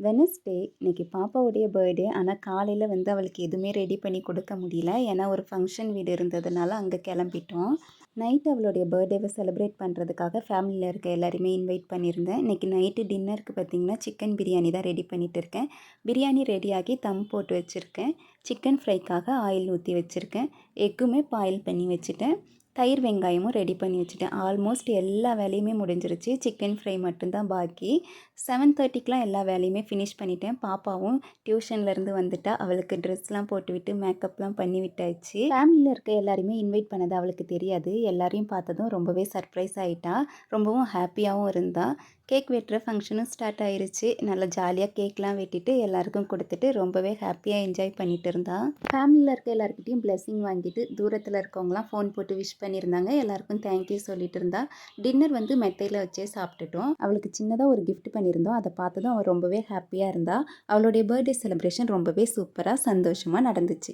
Wednesday இன்னைக்கு பாப்பாவுடைய birthday. ஆனால் காலையில் அவளுக்கு எதுவுமே ரெடி பண்ணி கொடுக்க முடியல. ஏன்னா ஒரு ஃபங்க்ஷன் வீடு இருந்ததுனால அங்கே கிளம்பிட்டோம். நைட்டு அவளுடைய பர்த்டேவை செலிப்ரேட் பண்ணுறதுக்காக ஃபேமிலியில் இருக்க எல்லாருமே இன்வைட் பண்ணியிருந்தேன். இன்றைக்கி நைட்டு டின்னருக்கு பார்த்திங்கன்னா சிக்கன் பிரியாணி தான் ரெடி பண்ணிகிட்டு இருக்கேன். பிரியாணி ரெடியாகி தம் போட்டு வச்சுருக்கேன். சிக்கன் ஃப்ரைக்காக ஆயில் ஊற்றி வச்சுருக்கேன். எக்குமே பாயில் பண்ணி வச்சுட்டேன். தயிர் வெங்காயமும் ரெடி பண்ணி வச்சுட்டேன். ஆல்மோஸ்ட் எல்லா வேலையுமே முடிஞ்சிருச்சு. சிக்கன் ஃப்ரை மட்டும்தான் பாக்கி. 7:30க்கெலாம் எல்லா வேலையுமே ஃபினிஷ் பண்ணிட்டேன். பாப்பாவும் டியூஷன்லேருந்து வந்துட்டா. அவளுக்கு ட்ரெஸ்லாம் போட்டுவிட்டு மேக்கப்லாம் பண்ணி விட்டாச்சு. ஃபேமிலியில் இருக்க எல்லாருமே இன்வைட் பண்ணது அவளுக்கு தெரியாது. எல்லாரையும் பார்த்ததும் ரொம்பவே சர்ப்ரைஸ் ஆகிட்டா. ரொம்பவும் ஹாப்பியாகவும் இருந்தா. கேக் வெட்டுற ஃபங்க்ஷனும் ஸ்டார்ட் ஆயிருச்சு. நல்லா ஜாலியாக கேக்லாம் வெட்டிட்டு எல்லாருக்கும் கொடுத்துட்டு ரொம்பவே ஹாப்பியாக என்ஜாய் பண்ணிட்டு இருந்தா. ஃபேமிலியில் இருக்க எல்லாருக்கிட்டையும் பிளெஸிங் வாங்கிட்டு தூரத்தில் இருக்கவங்களாம் ஃபோன் போட்டு விஷ் பண்ணியிருந்தாங்க. எல்லாருக்கும் தேங்க்யூ சொல்லிட்டு இருந்தா. டின்னர் மெத்தையில் வச்சே சாப்பிட்டுட்டோம். அவளுக்கு சின்னதாக ஒரு கிஃப்ட் பண்ணியிருந்தோம். அதை பார்த்ததும் அவள் ரொம்பவே ஹாப்பியாக இருந்தா. அவளுடைய பர்த்டே செலிப்ரேஷன் ரொம்பவே சூப்பராக சந்தோஷமாக நடந்துச்சு.